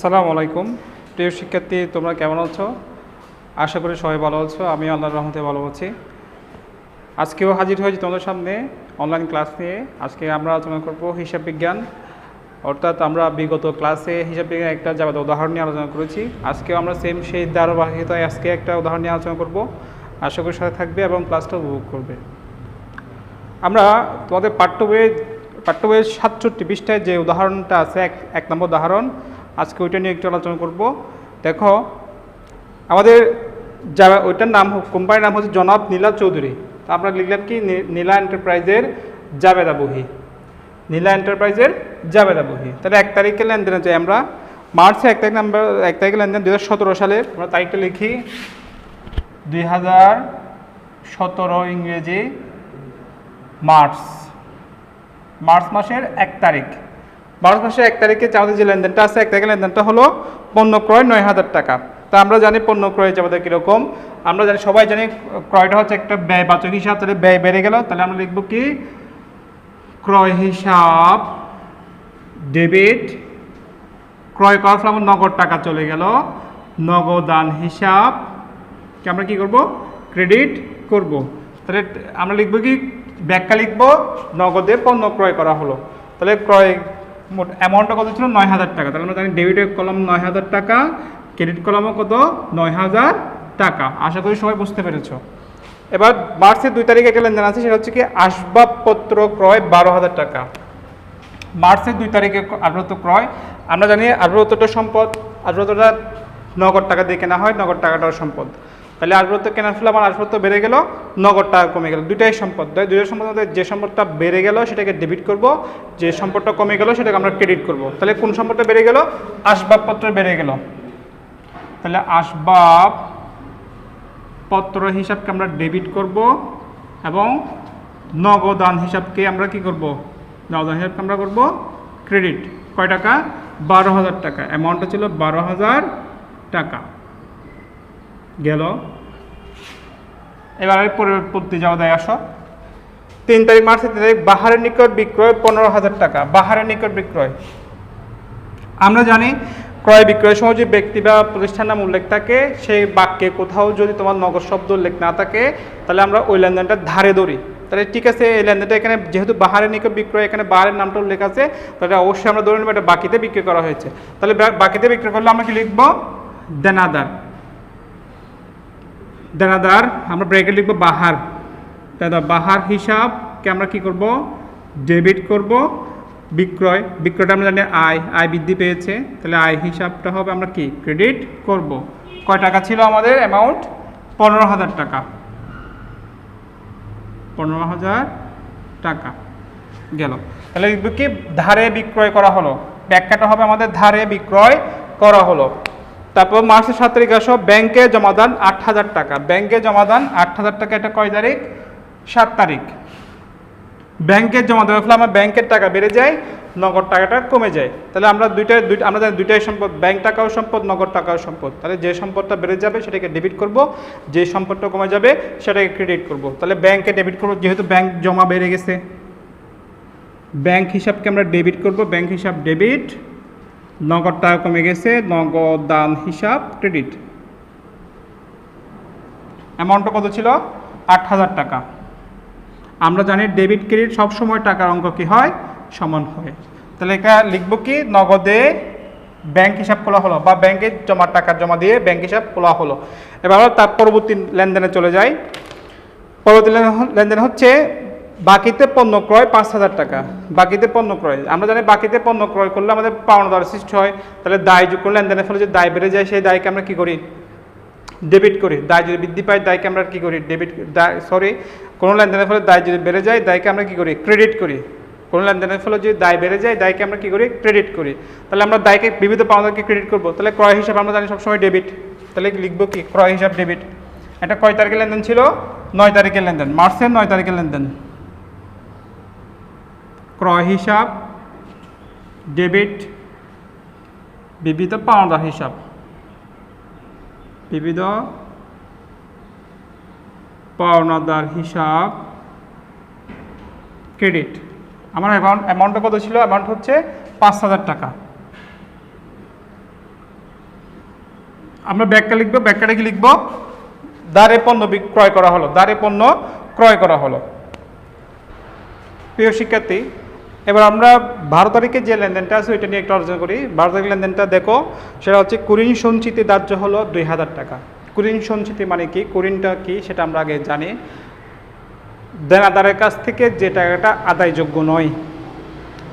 আসসালামু আলাইকুম প্রিয় শিক্ষার্থী, তোমরা কেমন আছো? আশা করি সবাই ভালো আছো। আমি আল্লাহর রহমতে ভালো আছি। আজকেও হাজির হয়েছি তোমাদের সামনে অনলাইন ক্লাস নিয়ে। আজকে আমরা আলোচনা করব হিসাব বিজ্ঞান, অর্থাৎ আমরা বিগত ক্লাসে হিসাব বিজ্ঞানের একটা যাবতীয় উদাহরণ নিয়ে আলোচনা করেছি। আজকেও আমরা সেই ধারাবাহিকতায় আজকে একটা উদাহরণ নিয়ে আলোচনা করব। আশা করি সাথে থাকবে এবং ক্লাসটা উপভোগ করবে। আমরা তোমাদের পাঠ্য বইয়ের 67 পৃষ্ঠায় যে উদাহরণটা আছে, এক নম্বর উদাহরণ, আজকে ওইটা নিয়ে একটু আলোচনা করব। দেখো, আমাদের ওইটার নাম, কোম্পানির নাম হচ্ছে জনাব নীলা চৌধুরী। তা আমরা লিখলাম কি, নীলা এন্টারপ্রাইজের জাবেদা বহি, নীলা এন্টারপ্রাইজের জাবেদা বহি। তাহলে 1 তারিখে লেনদেনে যাই আমরা। মার্চে 1 তারিখে লেনদেন 2017 সালের। আমরা তারিখটা লিখি 2017 ইংরেজি মার্চ মাসের 1 তারিখ। মার্চ মাসের 1 তারিখে আমাদের যে লেনদেনটা আছে, 1 তারিখের লেনদেনটা হলো পণ্য ক্রয় 9,000 টাকা। তা আমরা জানি পণ্য ক্রয় আমাদের কীরকম, আমরা জানি, সবাই জানি ক্রয়টা হচ্ছে একটা ব্যয়বাচক হিসাব। তাহলে ব্যয় বেড়ে গেল, তাহলে আমরা লিখব কি, ক্রয় হিসাব ডেবিট। ক্রয় করার ফলে আমার নগদ টাকা চলে গেল, নগদান হিসাব কি আমরা কি করব, ক্রেডিট করব। তাহলে আমরা লিখব কি, ব্যাখ্যা লিখব, নগদে পণ্য ক্রয় করা হলো। তাহলে ক্রয় মোট অ্যামাউন্টটা কত ছিল, 9,000 টাকা। তাহলে আমরা জানি ডেবিটের কলম 9,000 টাকা, ক্রেডিট কলমও কত, 9,000 টাকা। আশা করি সবাই বুঝতে পেরেছ। এবার মার্চের 2 তারিখে একটা লেনদেন আছে, সেটা হচ্ছে কি আসবাবপত্র ক্রয় 12,000 টাকা। মার্চের 2 তারিখে আসবাবপত্র ক্রয়, আমরা জানি আসবাবপত্রটা সম্পদ, আসবাবপত্রটা নগদ টাকা দিয়ে কেনা হয়, নগদ টাকাটাও সম্পদ। তাহলে আসবাবপত্র কেনার ফলে আমার আসবাবপত্র বেড়ে গেল, নগদ টাকা কমে গেল। দুইটাই সম্পদ, দুইটা সম্পদের মধ্যে যে সম্পদটা বেড়ে গেল সেটাকে ডেবিট করব, যে সম্পদটা কমে গেল সেটাকে আমরা ক্রেডিট করব। তাহলে কোন সম্পদটা বেড়ে গেল, আসবাবপত্র বেড়ে গেল। তাহলে আসবাবপত্র হিসাবকে আমরা ডেবিট করব এবং নগদান হিসাবকে আমরা কি করব, নগদান হিসাবকে আমরা করব ক্রেডিট। কয় টাকা, 12,000 টাকা। অ্যামাউন্টটা ছিল 12,000 টাকা গেল। এবারে পরবর্তী যাওয়া দেয়, আসো 3 তারিখ, মার্চের 3 তারিখ, বাহারের নিকট বিক্রয় 15,000 টাকা। বাহারের নিকট বিক্রয়, আমরা জানি ক্রয় বিক্রয়ের সময় যে ব্যক্তি বা প্রতিষ্ঠান নাম উল্লেখ থাকে, সেই বাক্যে কোথাও যদি তোমার নগদ শব্দ উল্লেখ না থাকে, তাহলে আমরা ওই লেনদেনটা ধারে ধরি। তাহলে ঠিক আছে, এই লেনদেনটা এখানে যেহেতু বাহারের নিকট বিক্রয়, এখানে বাহারের নামটা উল্লেখ আছে, তাহলে অবশ্যই আমরা ধরে নেব এটা বাকিতে বিক্রি করা হয়েছে। তাহলে বাকিতে বিক্রি করলে আমরা কি লিখব, দেনাদার। দেনাদার আমরা ব্র্যাকেট লিখব বাহার। দাদা বাহার হিসাবকে আমরা কি করব, ডেবিট করব। বিক্রয়টা আমরা জানি আয় বৃদ্ধি পেয়েছে, তাহলে আয় হিসাবটা হবে আমরা কি, ক্রেডিট করব। কয় টাকা ছিল আমাদের অ্যামাউন্ট, 15,000 টাকা। 15,000 টাকা গেল। তাহলে লিখব কি, ধারে বিক্রয় করা হলো। ব্যাখ্যাটা হবে আমাদের ধারে বিক্রয় করা হলো। তারপর মার্চের 7 তারিখ আসো, ব্যাংকে জমাদান 8,000 টাকা। ব্যাংকে জমাদান 8,000 টাকা, এটা কয় তারিখ, 7 তারিখ। ব্যাংকের জমা দেওয়ার ফলে আমার ব্যাংকের টাকা বেড়ে যায়, নগদ টাকাটা কমে যায়। তাহলে আমরা আমরা জানি দুইটাই সম্পদ, ব্যাংক টাকাও সম্পদ, নগদ টাকাও সম্পদ। তাহলে যে সম্পদটা বেড়ে যাবে সেটাকে ডেবিট করব, যে সম্পদটা কমে যাবে সেটাকে ক্রেডিট করব। তাহলে ব্যাংকে ডেবিট করব, যেহেতু ব্যাংক জমা বেড়ে গেছে, ব্যাংক হিসাবকে আমরা ডেবিট করব। ব্যাংক হিসাব ডেবিট, নগদ টাকা কমে গেছে, নগদান হিসাব ক্রেডিট। অ্যামাউন্টটা কত ছিল, 8,000 টাকা। আমরা জানি ডেবিট ক্রেডিট সবসময় টাকার অঙ্ক কি হয়, সমান হয়। তাহলে এটা লিখব কি, নগদে ব্যাংক হিসাব খোলা হলো, বা ব্যাংকে টাকা জমা দিয়ে ব্যাংক হিসাব খোলা হলো। এবার তার পরবর্তী লেনদেনে চলে যাই। পরবর্তী লেনদেন হচ্ছে বাকিতে পণ্য ক্রয় 5,000 টাকা। বাকিতে পণ্য ক্রয়, আমরা জানি বাকিতে পণ্য ক্রয় করলে আমাদের পাওনাদার সৃষ্টি হয়। তাহলে দায় যোগ করলে লেনদেনের ফলে যে দায় বেড়ে যায়, সেই দায়কে আমরা কি করি, ডেবিট করি। দায় যদি বৃদ্ধি পায়, দায়কে আমরা কি করি, কোনো লেনদেনের ফলে দায় যদি বেড়ে যায়, দায়কে আমরা কি করি, ক্রেডিট করি। কোনো লেনদেনের ফলে যদি দায় বেড়ে যায়, দায়কে আমরা কি করি, ক্রেডিট করি। তাহলে আমরা দায়কে বিবিধ পাওনাদারকে ক্রেডিট করব। তাহলে ক্রয় হিসাব আমরা জানি সবসময় ডেবিট। তাহলে লিখবো কি, ক্রয় হিসাব ডেবিট। এটা কয় তারিখের লেনদেন ছিল, 9 তারিখের লেনদেন, মার্চের 9 তারিখের লেনদেন। ক্রয় হিসাব ডেবিট, বিবিধ পাওনাদার হিসাব, বিবিধ পাওনাদার হিসাব ক্রেডিট। আমার অ্যামাউন্টটা কত ছিল, অ্যামাউন্ট হচ্ছে 5,000 টাকা। আমরা ব্যাখ্যা লিখবো, ব্যাখ্যাটা কি লিখবো? দ্বারে পণ্য ক্রয় করা হলো, দ্বারে পণ্য ক্রয় করা হলো। প্রিয় শিক্ষার্থী, এবার আমরা 12 তারিখে যে লেনদেনটা আছে ওইটা নিয়ে একটু আলোচনা করি। 12 তারিখের লেনদেনটা দেখো, সেটা হচ্ছে কুরিন সঞ্চিতি ধার্য হলো 2000 টাকা। কুরিন সঞ্চিতি মানে কি, কুরিনটা কি সেটা আমরা আগে জানি। দেনাদারের কাছ থেকে যে টাকাটা আদায়যোগ্য নয়,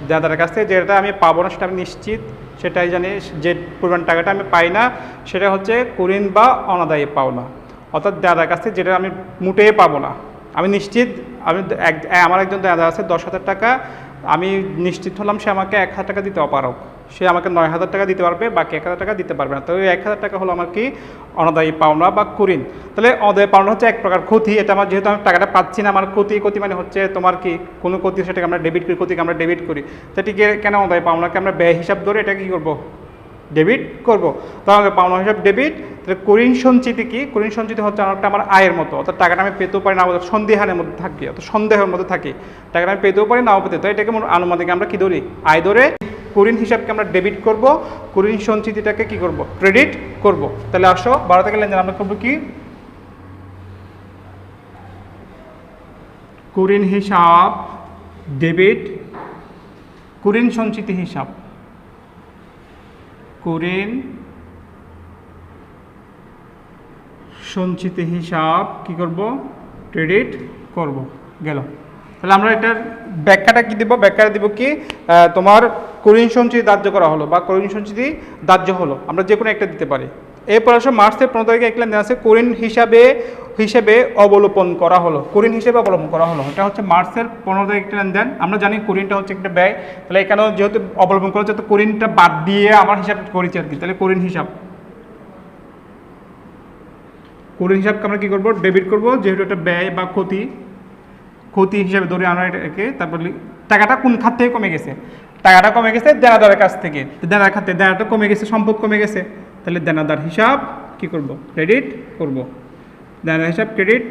দেনাদারের কাছ থেকে যেটা আমি পাবো না সেটা আমি নিশ্চিত, সেটাই জানি, যে পরিমাণ টাকাটা আমি পাই না সেটা হচ্ছে কুরিন বা অনাদায়ী পাওনা। অর্থাৎ দেনাদারের কাছ থেকে যেটা আমি মোটেই পাবো না, আমি নিশ্চিত, আমি আমার একজন দেনাদার আছে 10,000 টাকা, আমি নিশ্চিত হলাম সে আমাকে 1,000 টাকা দিতে অপারক, সে আমাকে 9,000 টাকা দিতে পারবে, বাকি 1,000 টাকা দিতে পারবে না। তো ওই 1,000 টাকা হলো আমার কি অনাদায়ী পাওনা বা কুরিন। তাহলে অনাদায়ী পাওনা হচ্ছে এক প্রকার ক্ষতি, এটা আমার যেহেতু আমি টাকাটা পাচ্ছি না, আমার ক্ষতি। ক্ষতি মানে হচ্ছে তোমার কি কোনো ক্ষতি, সেটাকে আমরা ডেবিট করি, ক্ষতিকে আমরা ডেবিট করি। সেটিকে কেন অনাদায়ী পাওনাকে আমরা ব্যয় হিসাব ধরে এটা কী করবো, ডেবিট করব। তাহলে পাওনা হিসাব ডেবিট। তাহলে কুরিন সঞ্চিতি কি, কুরিন সঞ্চিতি হচ্ছে অনেকটা আমার আয়ের মতো, অর্থাৎ টাকাটা আমি পেতেও পারি না, সন্দেহানের মধ্যে থাকি, অর্থাৎ সন্দেহের মধ্যে থাকি, টাকাটা আমি পেতেও পারি নাও পেতে। তো এটাকে আনুমানিক আমরা কী ধরি, আয় ধরে কুরিন হিসাবকে আমরা ডেবিট করব, কুরিন সঞ্চিতিটাকে কি করব, ক্রেডিট করব। তাহলে আসো 12 থেকে লেনদেন আমরা করবো কি, কুরিন হিসাব ডেবিট, কুরিন সঞ্চিতি হিসাব, কুরিন সঞ্চিতি হিসাব কি করব, ক্রেডিট করব। গেল। তাহলে আমরা এটার ব্যাখ্যাটা কি দিব, ব্যাখ্যাটা দিব কি, তোমার কুরিন সঞ্চিতি ধার্য করা হলো বা কুরিন সঞ্চিতি ধার্য হলো, আমরা যে কোনো একটা দিতে পারি। এরপর আসলে মার্চের 15 তারিখে এক লেনদেন আছে কুরিন হিসাবে অবলোপন করা হলো, কুরিন হিসেবে অবলম্বন করা হলো। এটা হচ্ছে মার্চের 15 তারিখে লেনদেন। আমরা জানি কুরিনটা হচ্ছে একটা ব্যয়, তাহলে এখানেও যেহেতু অবলম্বন করা হচ্ছে তো কুরিনটা বাদ দিয়ে আমার হিসাব করেছি আর কি। তাহলে কুরিন হিসাবকে আমরা কী করবো, ডেবিট করবো, যেহেতু এটা ব্যয় বা ক্ষতি হিসাবে ধরে আমরা এটাকে। তারপর টাকাটা কোন খাত থেকে কমে গেছে, টাকাটা কমে গেছে দেনাদারের কাছ থেকে, দেনাদার খাতে দেনাটা কমে গেছে, সম্পদ কমে গেছে, তাহলে দেনাদার হিসাব কি করব, ক্রেডিট করব। দেনাদার হিসাব ক্রেডিট।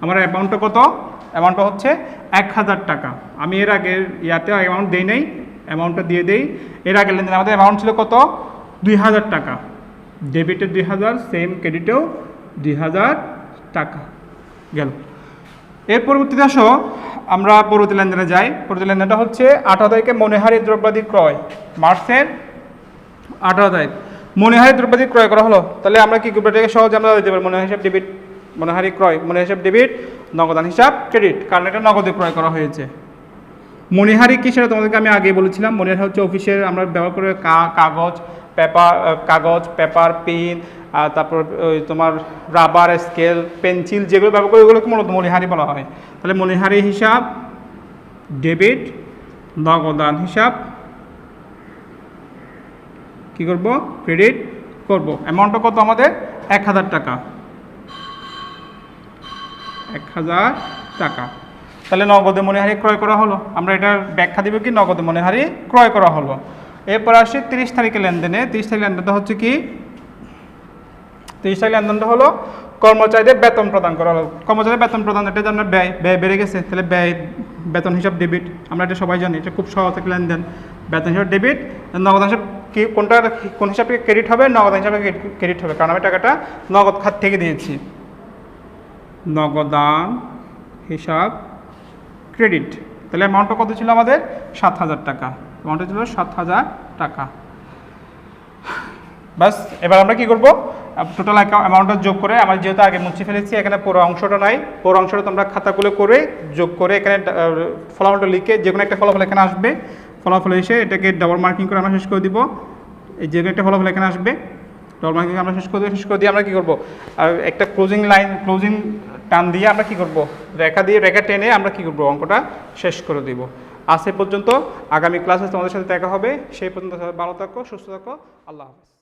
আমার অ্যামাউন্টটা কত, অ্যামাউন্টটা হচ্ছে 1,000 টাকা। আমি এর আগের ইয়াতে অ্যামাউন্ট দিই নাই, অ্যামাউন্টটা দিয়ে দেই। এর আগের লেনদেন আমাদের অ্যামাউন্ট ছিল কত, 2,000 টাকা। ডেবিটে 2,000, সেম ক্রেডিটেও 2,000 টাকা। গেল। এর পরবর্তীতে আসো আমরা পরবর্তী লেনদেনে যাই। পরবর্তী লেনদেনটা হচ্ছে 18 তারিখে মণিহারি দ্রব্যাদি ক্রয়, মার্চের 18 তারিখ মণিহারি দ্রব্যাদি ক্রয় করা হলো। তাহলে আমরা কি করবো, এটাকে সহজে আমরা দিতে পারি, মণিহারি হিসাব ডেবিট, মণিহারি ক্রয়, মণিহারি হিসাব ডেবিট, নগদান হিসাব ক্রেডিট, কারণ এটা নগদে ক্রয় করা হয়েছে। মণিহারি কি সেটা তোমাদেরকে আমি আগে বলেছিলাম। মণিহারি হচ্ছে অফিসের আমরা ব্যবহার করে কাগজ, পেপার, পেন, তারপর ওই তোমার রাবার, স্কেল, পেন্সিল যেগুলো ব্যবহার করে ওগুলোকে মূলত মণিহারি বলা হয়। তাহলে মণিহারি হিসাব ডেবিট, নগদান হিসাব কি করব, ক্রেডিট করব। অ্যামাউন্টটা কত আমাদের, 1,000 টাকা, 1,000 টাকা। তাহলে নগদে মণিহারি ক্রয় করা হলো। আমরা এটার ব্যাখ্যা দিব কি, নগদে মণিহারি ক্রয় করা হলো। এরপর আসি 30 তারিখে লেনদেনে। 30 তারিখ লেনদেনটা হচ্ছে কি, 30 তারিখ লেনদেনটা হলো কর্মচারীদের বেতন প্রদান করা হলো। কর্মচারীদের বেতন প্রদান, এটা আমরা ব্যয় বেড়ে গেছে, তাহলে বেতন হিসাব ডেবিট। আমরা এটা সবাই জানি, এটা খুব সহজ একটা লেনদেন। বেতন হিসাব ডেবিট, নগদান হিসাব কি, কোন হিসাব থেকে ক্রেডিট হবে, নগদান হিসাবে ক্রেডিট হবে, কারণ আমি টাকাটা নগদ খাত থেকে দিয়েছি। নগদান হিসাব ক্রেডিট। তাহলে অ্যামাউন্টটা কত ছিল আমাদের, 7,000 টাকা। অ্যামাউন্টটা ছিল 7,000 টাকা। বাস, এবার আমরা কি করব, টোটাল অ্যামাউন্টটা যোগ করে, আমরা যেহেতু আগে মুছে ফেলেছি, এখানে পুরো অংশটা নাই, পুরো অংশটা তোমরা খাতাগুলো করে যোগ করে এখানে ফলাফলটা লিখে, যে কোনো একটা ফলাফল এখানে আসবে, ফলাফল এসে এটাকে ডবল মার্কিং করে আমরা শেষ করে দিব। এই যে কোনো একটা ফলাফল এখানে আসবে, ডবল মার্কিং আমরা শেষ করে দিয়ে আমরা কী করবো, আর একটা ক্লোজিং টান দিয়ে আমরা কী করবো, রেখা টেনে আমরা কী করবো, অঙ্কটা শেষ করে দিব। আজ এ পর্যন্ত, আগামী ক্লাসে তোমাদের সাথে দেখা হবে। সেই পর্যন্ত ভালো থাকো, সুস্থ থাকো, আল্লাহ হাফেজ।